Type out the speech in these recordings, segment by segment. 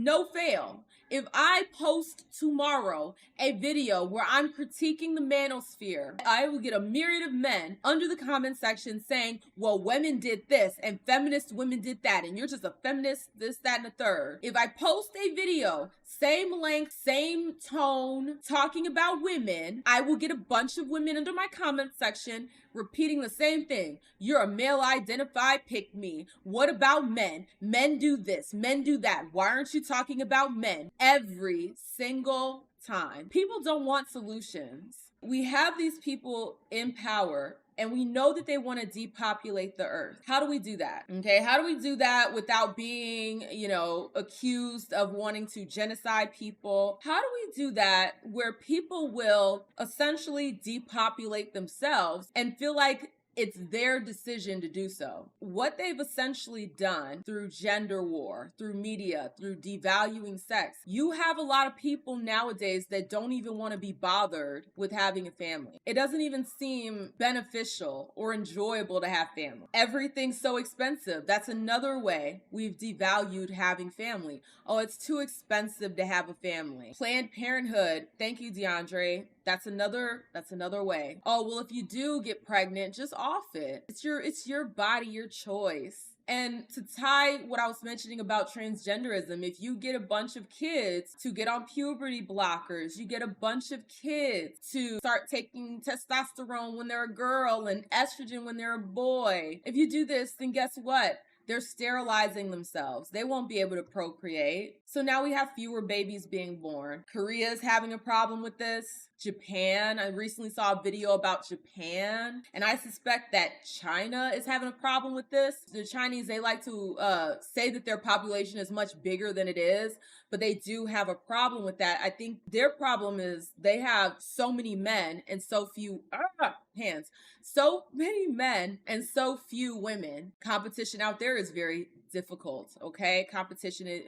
no fail. If I post tomorrow a video where I'm critiquing the manosphere, I will get a myriad of men under the comment section saying, well, women did this and feminist women did that, and you're just a feminist, this, that, and the third. If I post a video, same length, same tone, talking about women, I will get a bunch of women under my comment section repeating the same thing. You're a male identified pick me. What about men? Men do this, men do that. Why aren't you talking about men? Every single time. People don't want solutions. We have these people in power and we know that they want to depopulate the earth. How do we do that? Okay, how do we do that without being, accused of wanting to genocide people? How do we do that where people will essentially depopulate themselves and feel like it's their decision to do so? What they've essentially done through gender war, through media, through devaluing sex, you have a lot of people nowadays that don't even want to be bothered with having a family. It doesn't even seem beneficial or enjoyable to have family. Everything's so expensive. That's another way we've devalued having family. Oh, it's too expensive to have a family. Planned Parenthood, thank you, DeAndre. That's another way. Oh, well, if you do get pregnant, just off it. It's your body, your choice. And to tie what I was mentioning about transgenderism, if you get a bunch of kids to get on puberty blockers, you get a bunch of kids to start taking testosterone when they're a girl and estrogen when they're a boy. If you do this, then guess what? They're sterilizing themselves. They won't be able to procreate. So now we have fewer babies being born. Korea is having a problem with this. Japan, I recently saw a video about Japan, and I suspect that China is having a problem with this. The Chinese, they like to say that their population is much bigger than it is, but they do have a problem with that. I think their problem is they have so many men and so few hands. So many men and so few women. Competition out there is very difficult, okay? Competition,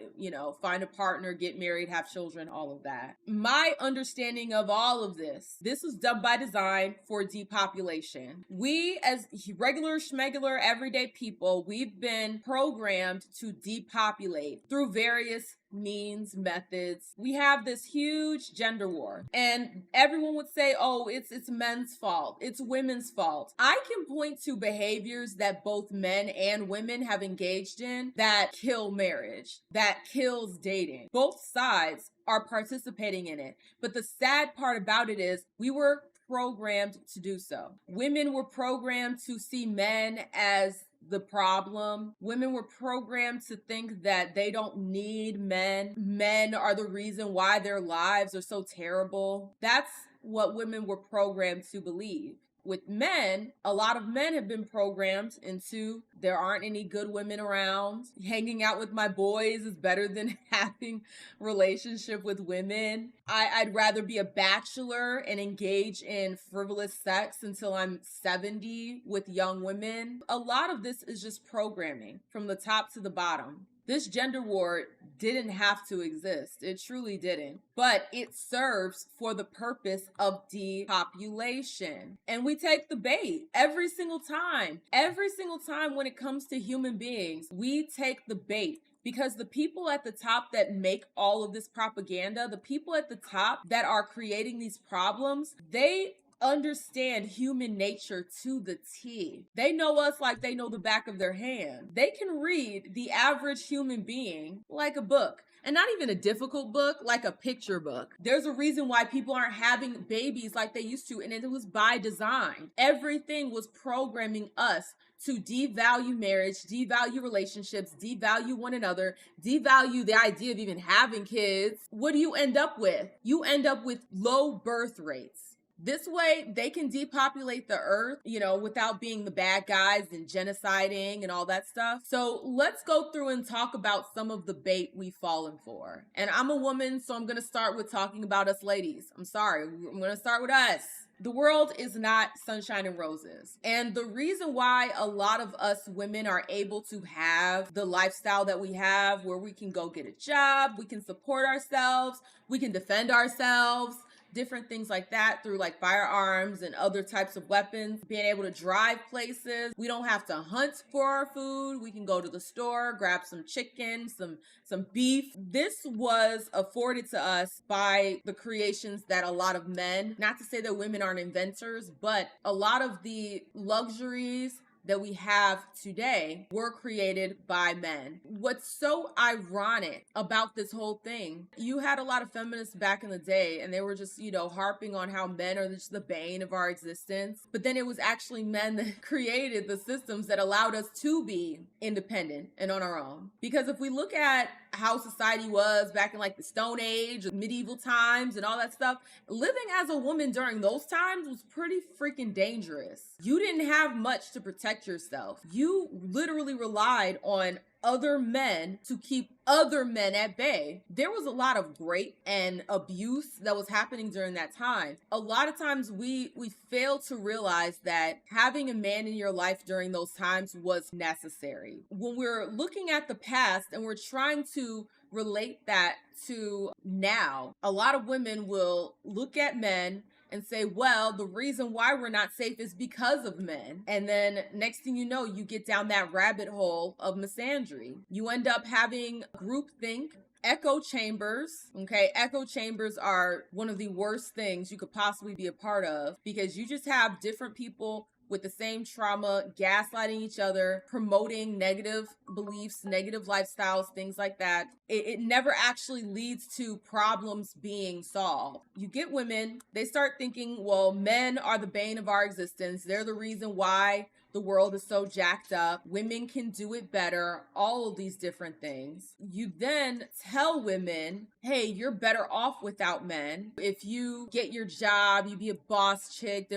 find a partner, get married, have children, all of that. My understanding of all of this was done by design for depopulation. We, as regular schmegular everyday people, we've been programmed to depopulate through various means, methods. We have this huge gender war, and everyone would say, oh, it's men's fault, it's women's fault. I can point to behaviors that both men and women have engaged in that kill marriage, that kills dating. Both sides are participating in it, but the sad part about it is we were programmed to do so. Women were programmed to see men as the problem. Women were programmed to think that they don't need men. Men are the reason why their lives are so terrible. That's what women were programmed to believe. With men, a lot of men have been programmed into there aren't any good women around. Hanging out with my boys is better than having a relationship with women. I'd rather be a bachelor and engage in frivolous sex until I'm 70 with young women. A lot of this is just programming from the top to the bottom. This gender war didn't have to exist. It truly didn't. But it serves for the purpose of depopulation. And we take the bait every single time. Every single time when it comes to human beings, we take the bait. Because the people at the top that make all of this propaganda, the people at the top that are creating these problems, they understand human nature to the T. They know us like they know the back of their hand. They can read the average human being like a book. And not even a difficult book, like a picture book. There's a reason why people aren't having babies like they used to, and it was by design. Everything was programming us to devalue marriage, devalue relationships, devalue one another, devalue the idea of even having kids. What do you end up with? You end up with low birth rates. This way, they can depopulate the earth, without being the bad guys and genociding and all that stuff. So let's go through and talk about some of the bait we've fallen for. And I'm a woman, so I'm going to start with talking about us ladies. I'm sorry. I'm going to start with us. The world is not sunshine and roses. And the reason why a lot of us women are able to have the lifestyle that we have, where we can go get a job, we can support ourselves, we can defend ourselves, different things like that through like firearms and other types of weapons, being able to drive places. We don't have to hunt for our food. We can go to the store, grab some chicken, some beef. This was afforded to us by the creations that a lot of men, not to say that women aren't inventors, but a lot of the luxuries that we have today were created by men. What's so ironic about this whole thing, you had a lot of feminists back in the day and they were just, harping on how men are just the bane of our existence. But then it was actually men that created the systems that allowed us to be independent and on our own. Because if we look at how society was back in like the Stone Age, medieval times and all that stuff, living as a woman during those times was pretty freaking dangerous. You didn't have much to protect yourself. You literally relied on other men to keep other men at bay. There was a lot of rape and abuse that was happening during that time. A lot of times we fail to realize that having a man in your life during those times was necessary. When we're looking at the past and we're trying to relate that to now, a lot of women will look at men and say, well, the reason why we're not safe is because of men. And then next thing you know, you get down that rabbit hole of misandry. You end up having groupthink, echo chambers. Okay, echo chambers are one of the worst things you could possibly be a part of, because you just have different people with the same trauma, gaslighting each other, promoting negative beliefs, negative lifestyles, things like that. It never actually leads to problems being solved. You get women, they start thinking, well, men are the bane of our existence. They're the reason why the world is so jacked up. Women can do it better. All of these different things. You then tell women, hey, you're better off without men. If you get your job, you be a boss chick.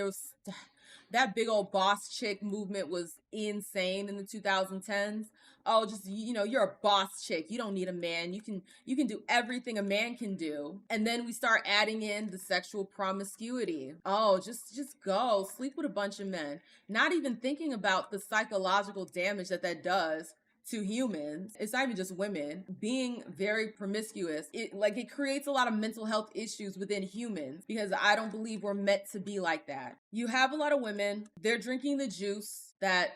That big old boss chick movement was insane in the 2010s. Oh, just, you're a boss chick. You don't need a man. You can do everything a man can do. And then we start adding in the sexual promiscuity. Oh, just go sleep with a bunch of men. Not even thinking about the psychological damage that does to humans. It's not even just women. Being very promiscuous, it creates a lot of mental health issues within humans, because I don't believe we're meant to be like that. You have a lot of women, they're drinking the juice that,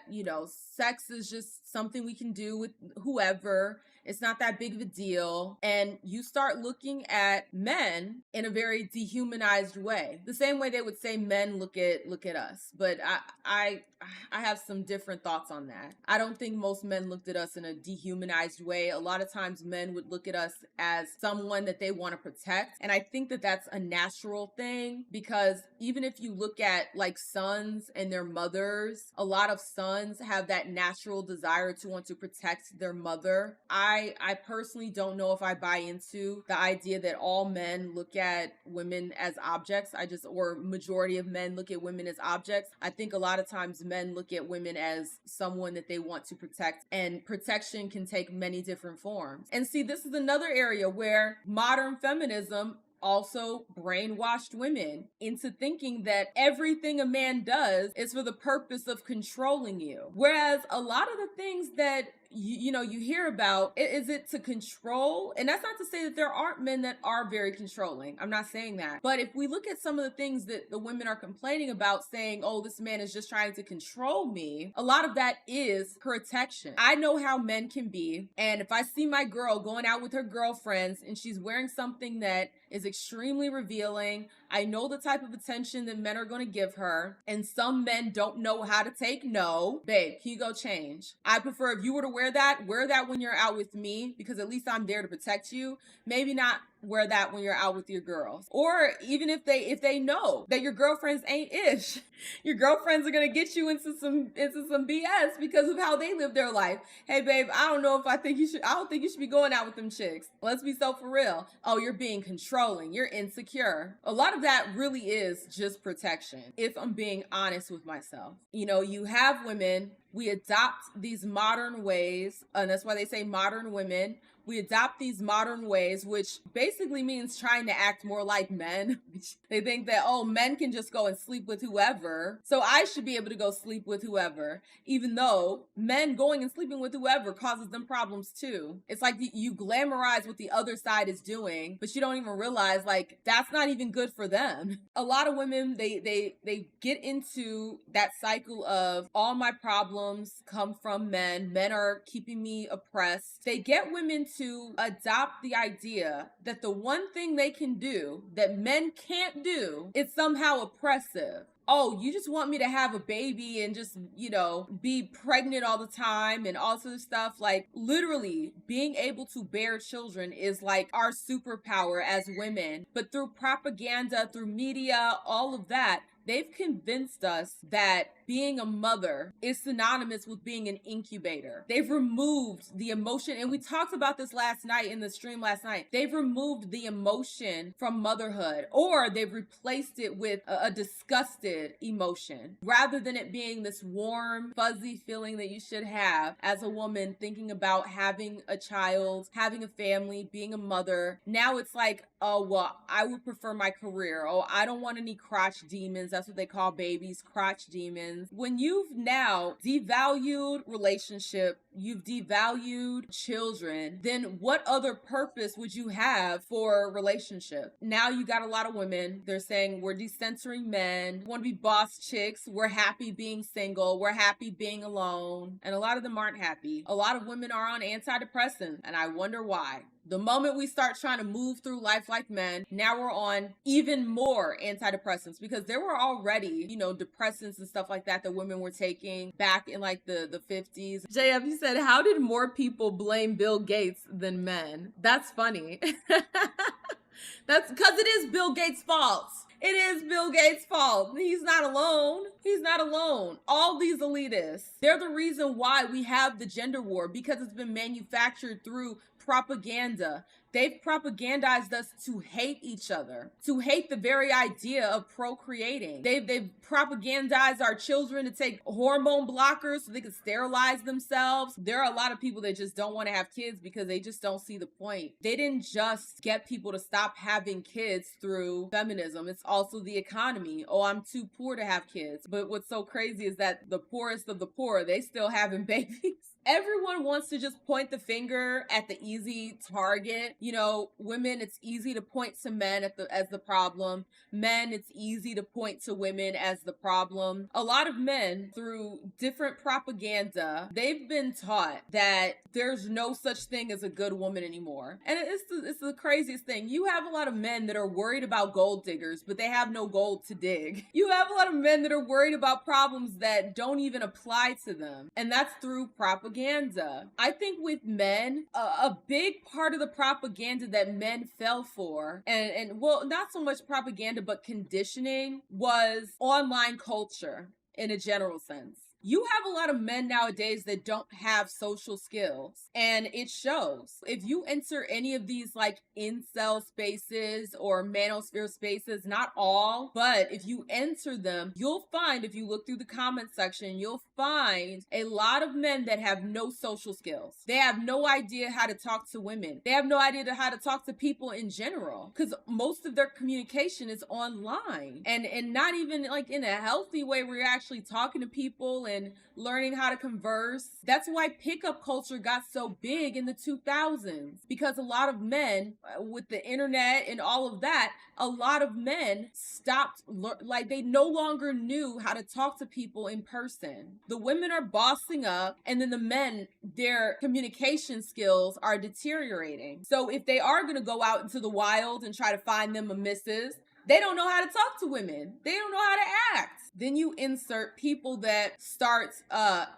sex is just something we can do with whoever. It's not that big of a deal. And you start looking at men in a very dehumanized way. The same way they would say men look at us. But I have some different thoughts on that. I don't think most men looked at us in a dehumanized way. A lot of times men would look at us as someone that they want to protect. And I think that that's a natural thing, because even if you look at like sons and their mothers, a lot of sons have that natural desire to want to protect their mother. I personally don't know if I buy into the idea that all men look at women as objects. Or majority of men look at women as objects. I think a lot of times men look at women as someone that they want to protect, and protection can take many different forms. And see, this is another area where modern feminism also brainwashed women into thinking that everything a man does is for the purpose of controlling you. Whereas a lot of the things that you hear about, is it to control? And that's not to say that there aren't men that are very controlling. I'm not saying that. But if we look at some of the things that the women are complaining about, saying, oh, this man is just trying to control me, a lot of that is protection. I know how men can be. And if I see my girl going out with her girlfriends and she's wearing something that is extremely revealing, I know the type of attention that men are going to give her, and some men don't know how to take no. Babe, can you go change? I prefer, if you were to wear that when you're out with me, because at least I'm there to protect you. Maybe not wear that when you're out with your girls. Or even if they know that your girlfriends ain't ish, your girlfriends are gonna get you into some BS because of how they live their life. Hey babe, I don't think you should be going out with them chicks. Let's be so for real. Oh, you're being controlling, you're insecure. A lot of that really is just protection, if I'm being honest with myself. You have women, we adopt these modern ways, and that's why they say modern women. We adopt these modern ways, which basically means trying to act more like men. They think that, oh, men can just go and sleep with whoever, so I should be able to go sleep with whoever, even though men going and sleeping with whoever causes them problems too. It's like you glamorize what the other side is doing, but you don't even realize, like, that's not even good for them. A lot of women, they get into that cycle of all my problems come from men. Men are keeping me oppressed. They get women to adopt the idea that the one thing they can do that men can't do is somehow oppressive. Oh, you just want me to have a baby and just, be pregnant all the time and all sorts of stuff. Like, literally, being able to bear children is like our superpower as women. But through propaganda, through media, all of that, they've convinced us that being a mother is synonymous with being an incubator. They've removed the emotion, and we talked about this last night in the stream last night. They've removed the emotion from motherhood, or they've replaced it with a disgusted emotion, rather than it being this warm, fuzzy feeling that you should have as a woman thinking about having a child, having a family, being a mother. Now it's like, oh, well, I would prefer my career. Oh, I don't want any crotch demons. That's what they call babies, crotch demons. When you've now devalued relationship, you've devalued children, then what other purpose would you have for a relationship? Now you got a lot of women, they're saying we're decensoring men, want to be boss chicks, we're happy being single, we're happy being alone, and a lot of them aren't happy. A lot of women are on antidepressants, and I wonder why. The moment we start trying to move through life like men, now we're on even more antidepressants, because there were already, depressants and stuff like that women were taking back in like the 50s. JF, you said, how did more people blame Bill Gates than men? That's funny. That's because it is Bill Gates' fault. It is Bill Gates' fault. He's not alone. He's not alone. All these elitists, they're the reason why we have the gender war, because it's been manufactured through propaganda. They've propagandized us to hate each other, to hate the very idea of procreating. They've propagandized our children to take hormone blockers so they can sterilize themselves. There are a lot of people that just don't want to have kids because they just don't see the point. They didn't just get people to stop having kids through feminism. It's also the economy. Oh, I'm too poor to have kids. But what's so crazy is that the poorest of the poor, they still having babies. Everyone wants to just point the finger at the easy target. Women, it's easy to point to men as the problem. Men, it's easy to point to women as the problem. A lot of men, through different propaganda, they've been taught that there's no such thing as a good woman anymore. And it's the craziest thing. You have a lot of men that are worried about gold diggers, but they have no gold to dig. You have a lot of men that are worried about problems that don't even apply to them. And that's through propaganda. I think with men, a big part of the propaganda that men fell for, and well, not so much propaganda, but conditioning, was online culture in a general sense. You have a lot of men nowadays that don't have social skills, and it shows. If you enter any of these like incel spaces or manosphere spaces, not all, but if you enter them, you'll find, if you look through the comment section, you'll find a lot of men that have no social skills. They have no idea how to talk to women. They have no idea how to talk to people in general, because most of their communication is online, and not even like in a healthy way where you're actually talking to people and learning how to converse. That's why pickup culture got so big in the 2000s, because a lot of men, with the internet and all of that, a lot of men stopped, like they no longer knew how to talk to people in person. The women are bossing up, and then the men, their communication skills are deteriorating. So if they are going to go out into the wild and try to find them a missus, they don't know how to talk to women. They don't know how to act. Then you insert people that start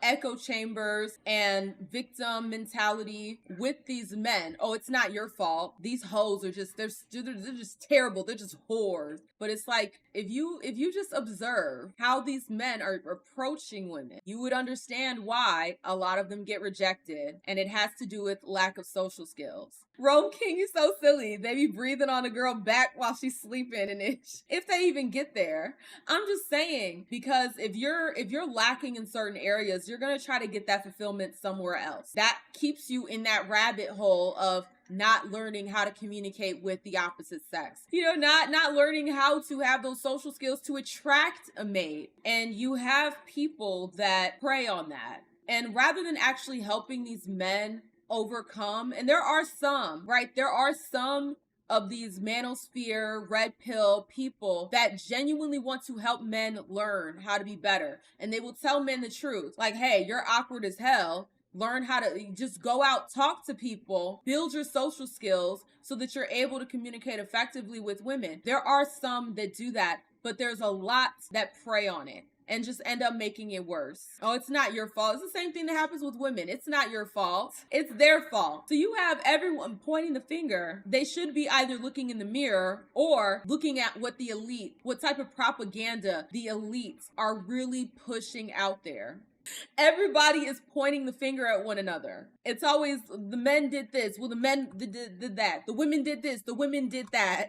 echo chambers and victim mentality with these men. Oh, it's not your fault. These hoes are just, they're just terrible. They're just whores. But it's like, if you just observe how these men are approaching women, you would understand why a lot of them get rejected. And it has to do with lack of social skills. Rome King, you so silly. They be breathing on a girl back while she's sleeping, and if they even get there. I'm just saying, because if you're lacking in certain areas, you're gonna try to get that fulfillment somewhere else. That keeps you in that rabbit hole of not learning how to communicate with the opposite sex. You know, not learning how to have those social skills to attract a mate. And you have people that prey on that. And rather than actually helping these men overcome, and there are some, right? There are some of these manosphere, red pill people that genuinely want to help men learn how to be better. And they will tell men the truth. Like, hey, you're awkward as hell. Learn how to just go out, talk to people, build your social skills so that you're able to communicate effectively with women. There are some that do that, but there's a lot that prey on it and just end up making it worse. Oh, it's not your fault. It's the same thing that happens with women. It's not your fault. It's their fault. So you have everyone pointing the finger. They should be either looking in the mirror or looking at what the elite, what type of propaganda the elites are really pushing out there. Everybody is pointing the finger at one another. It's always the men did this. Well, the men did that. The women did this. The women did that.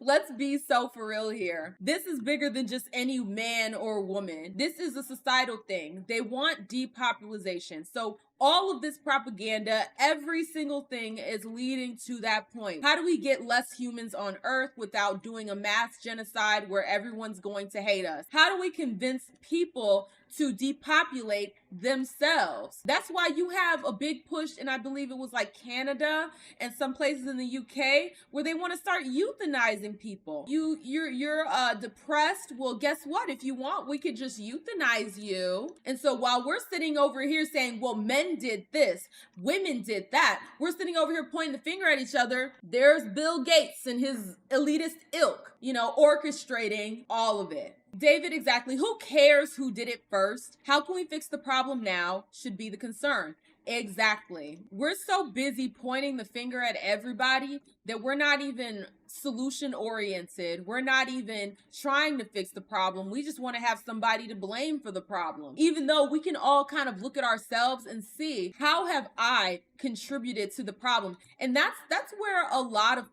Let's be so for real here. This is bigger than just any man or woman. This is a societal thing. They want depopulation. So all of this propaganda, every single thing is leading to that point. How do we get less humans on Earth without doing a mass genocide where everyone's going to hate us? How do we convince people to depopulate themselves? That's why you have a big push, and I believe it was like Canada and some places in the UK where they want to start euthanizing people. You're depressed. Well, guess what? If you want, we could just euthanize you. And so while we're sitting over here saying, well, men did this, women did that, we're sitting over here pointing the finger at each other. There's Bill Gates and his elitist ilk, orchestrating all of it. David, exactly. Who cares who did it first? How can we fix the problem now should be the concern. Exactly. We're so busy pointing the finger at everybody that we're not even solution oriented. We're not even trying to fix the problem. We just want to have somebody to blame for the problem. Even though we can all kind of look at ourselves and see, how have I contributed to the problem? And that's where a lot of,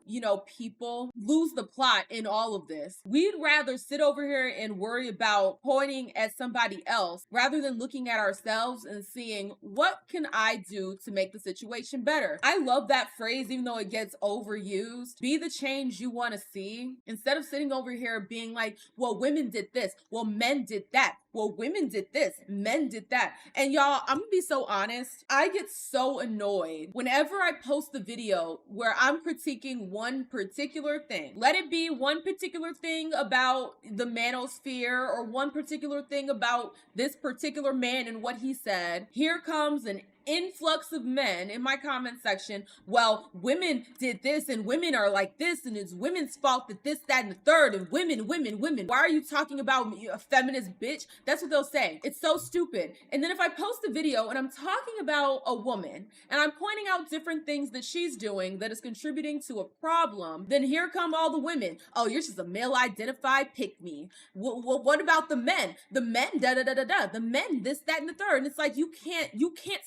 people lose the plot in all of this. We'd rather sit over here and worry about pointing at somebody else rather than looking at ourselves and seeing, what can I do to make the situation better? I love that phrase, even though it gets overused. Be the change you want to see. Instead of sitting over here being like, well, women did this, well, men did that, well, women did this, men did that. And y'all, I'm gonna be so honest, I get so annoyed whenever I post a video where I'm critiquing one particular thing. Let it be one particular thing about the manosphere or one particular thing about this particular man and what he said. Here comes an influx of men in my comment section. Well, women did this and women are like this and it's women's fault that this, that, and the third, and women. Why are you talking about me, a feminist bitch? That's what they'll say. It's so stupid. And then if I post a video and I'm talking about a woman and I'm pointing out different things that she's doing that is contributing to a problem, then here come all the women. Oh, you're just a male identified pick me. What about the men? The men, the men, this, that, and the third. And it's like, you can't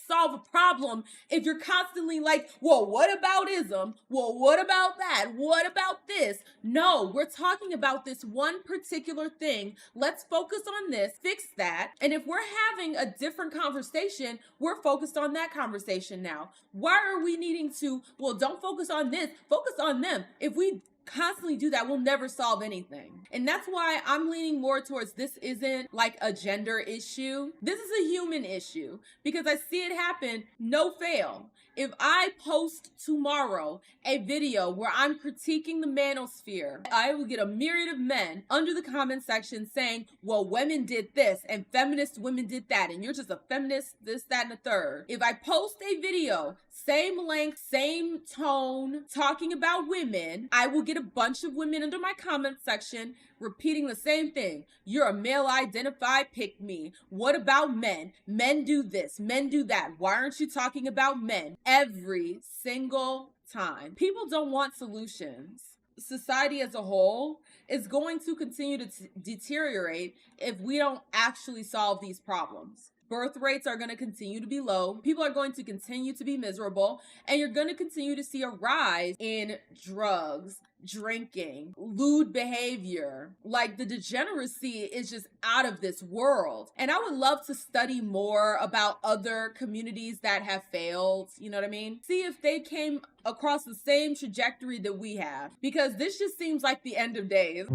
solve a problem if you're constantly like, well, what about ism? Well, what about that? What about this? No, we're talking about this one particular thing. Let's focus on this, fix that. And if we're having a different conversation, we're focused on that conversation now. Why are we needing to, well, don't focus on this, focus on them? If we constantly do that, we'll never solve anything. And that's why I'm leaning more towards this isn't like a gender issue. This is a human issue because I see it happen, no fail. If I post tomorrow a video where I'm critiquing the manosphere, I will get a myriad of men under the comment section saying, well, women did this and feminist women did that, and you're just a feminist, this, that, and the third. If I post a video, same length, same tone, talking about women, I will get a bunch of women under my comment section repeating the same thing. You're a male identified pick me. What about men? Men do this, men do that. Why aren't you talking about men? Every single time. People don't want solutions. Society as a whole is going to continue to deteriorate if we don't actually solve these problems. Birth rates are going to continue to be low. People are going to continue to be miserable, and you're going to continue to see a rise in drugs, drinking, lewd behavior. Like, the degeneracy is just out of this world. And I would love to study more about other communities that have failed, you know what I mean? See if they came across the same trajectory that we have, because this just seems like the end of days.